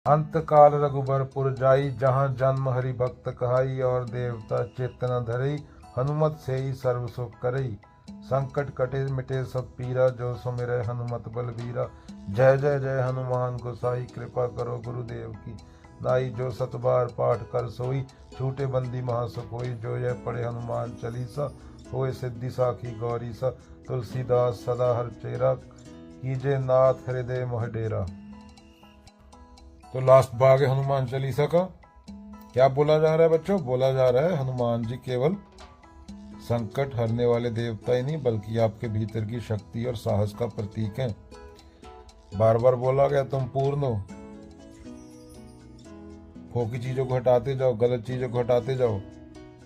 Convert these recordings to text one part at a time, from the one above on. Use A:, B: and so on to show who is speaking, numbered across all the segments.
A: अंत काल रघुबरपुर जाई, जहाँ जन्म हरि भक्त कहाई। और देवता चित्त न धरई, हनुमत से ही सर्व सुख करई। संकट कटे मिटे सब पीरा, जो सुमिरै हनुमत बलबीरा। जय जय जय हनुमान गोसाई, कृपा करो गुरुदेव की नाई। जो सत बार पाठ कर सोई, छूटे बंदी महासुख होई। जो यह पढ़े हनुमान चालीसा, होए सिद्धि साखी गौरी सा। तुलसीदास सदा हर चेरा, कीजे नाथ हृदय मोह डेरा। तो लास्ट भाग है हनुमान चालीसा का। क्या बोला जा रहा है बच्चों? बोला जा रहा है हनुमान जी केवल संकट हरने वाले देवता ही नहीं, बल्कि आपके भीतर की शक्ति और साहस का प्रतीक हैं। बार बार बोला गया तुम पूर्ण हो। फोकी चीजों को हटाते जाओ, गलत चीजों को हटाते जाओ,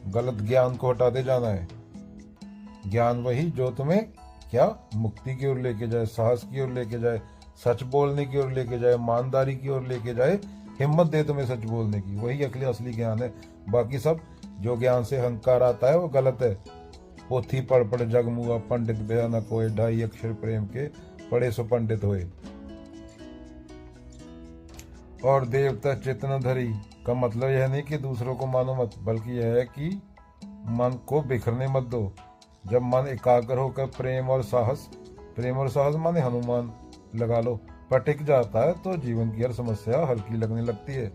A: गलत ज्ञान को हटाते जाना है। ज्ञान वही जो तुम्हें क्या मुक्ति की ओर लेके जाए, साहस की ओर लेके जाए, सच बोलने की ओर लेके जाए, ईमानदारी की ओर लेके जाए, हिम्मत दे तुम्हें सच बोलने की। वही असली ज्ञान है। बाकी सब जो ज्ञान से अहंकार आता है वो गलत है। पोथी पढ़ पढ़ जग मुआ, पंडित भया न कोय। 2.5 अक्षर प्रेम के, पढ़े सो पंडित होए। और देवता चित्त न धरी का मतलब यह नहीं कि दूसरों को मानो मत, बल्कि यह है कि मन को बिखरने मत दो। जब मन एकाग्र होकर प्रेम और साहस माने हनुमान लगा लो, पटिक जाता है, तो जीवन की हर समस्या हल्की लगने लगती है।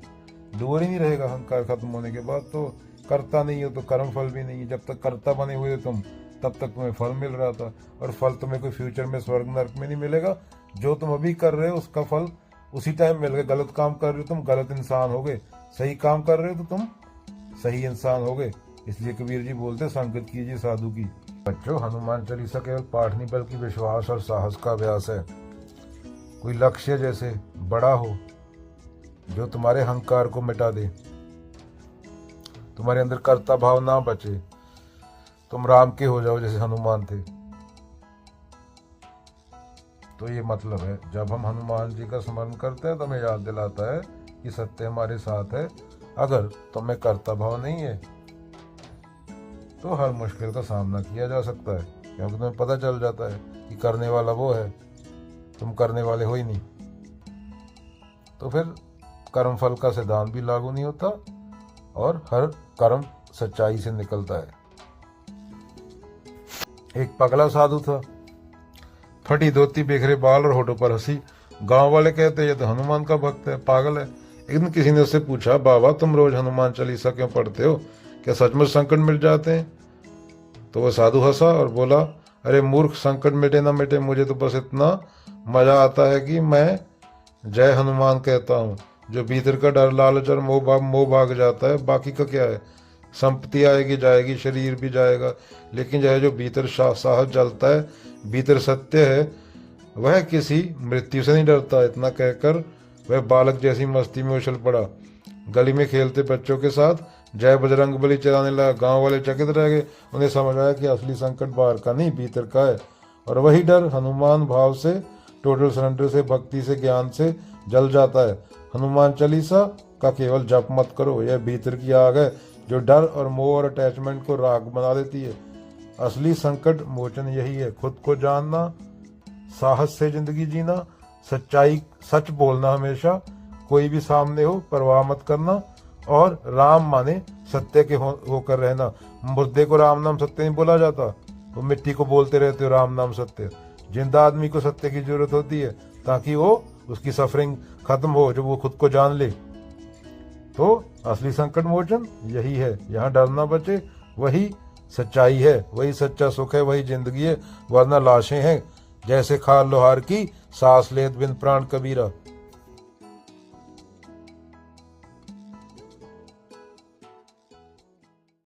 A: दूर ही नहीं रहेगा अहंकार खत्म होने के बाद। तो करता नहीं हो तो कर्म फल भी नहीं है। जब तक कर्ता बने हुए तुम, तब तक तुम्हें फल मिल रहा था। और फल तुम्हें कोई फ्यूचर में स्वर्ग नरक में नहीं मिलेगा। जो तुम अभी कर रहे हो उसका फल उसी टाइम मिल गया। गलत काम कर रहे हो तुम, गलत इंसान हो गए। सही काम कर रहे हो तो तुम सही इंसान हो गए। इसलिए कबीर जी बोलते संगत कीजिए साधु की। बच्चों, हनुमान चालीसा केवल पाठ नहीं, बल्कि विश्वास और साहस का अभ्यास है। कोई लक्ष्य जैसे बड़ा हो जो तुम्हारे अहंकार को मिटा दे, तुम्हारे अंदर कर्ता भाव ना बचे, तुम राम के हो जाओ जैसे हनुमान थे। तो ये मतलब है, जब हम हनुमान जी का स्मरण करते हैं तो हमें याद दिलाता है कि सत्य हमारे साथ है। अगर तुम्हें कर्ता भाव नहीं है तो हर मुश्किल का सामना किया जा सकता है, क्योंकि तुम्हें पता चल जाता है कि करने वाला वो है, तुम करने वाले हो ही नहीं। तो फिर कर्म फल का सिद्धांत भी लागू नहीं होता और हर कर्म सच्चाई से निकलता है। एक पगला साधु था, फटी धोती, बिखरे बाल और होठों पर हंसी। गांव वाले कहते ये तो हनुमान का भक्त है, पागल है। एक दिन किसी ने उससे पूछा, बाबा तुम रोज हनुमान चालीसा क्यों पढ़ते हो? क्या सचमुच संकट मिट जाते हैं? तो वह साधु हंसा और बोला, अरे मूर्ख, संकट मिटे ना मिटे, मुझे तो बस इतना मजा आता है कि मैं जय हनुमान कहता हूँ। जो भीतर का डर, लालच और मोह भाग जाता है, बाकी का क्या है? संपत्ति आएगी जाएगी, शरीर भी जाएगा, लेकिन यह जो भीतर साहस जलता है, भीतर सत्य है, वह किसी मृत्यु से नहीं डरता। इतना कहकर वह बालक जैसी मस्ती में उछल पड़ा। गली में खेलते बच्चों के साथ जय बजरंग बली चलाने लगा। गांव वाले चकित रह गए। उन्हें समझ आया कि असली संकट बाहर का नहीं, भीतर का है। और वही डर हनुमान भाव से, टोटल सरेंडर से, भक्ति से, ज्ञान से जल जाता है। हनुमान चालीसा का केवल जप मत करो, यह भीतर की आग है जो डर और मोह और अटैचमेंट को राख बना देती है। असली संकट मोचन यही है, खुद को जानना, साहस से जिंदगी जीना, सच्चाई सच बोलना हमेशा, कोई भी सामने हो परवाह मत करना, और राम माने सत्य के होकर रहना। मुर्दे को राम नाम सत्य नहीं बोला जाता, तो मिट्टी को बोलते रहते हो राम नाम सत्य। जिंदा आदमी को सत्य की जरूरत होती है ताकि वो उसकी सफरिंग खत्म हो, जब वो खुद को जान ले। तो असली संकट मोचन यही है, यहाँ डरना बचे, वही सच्चाई है, वही सच्चा सुख है, वही जिंदगी है। वरना लाशें हैं जैसे खार लोहार की, सांस लेत बिन प्राण कबीरा।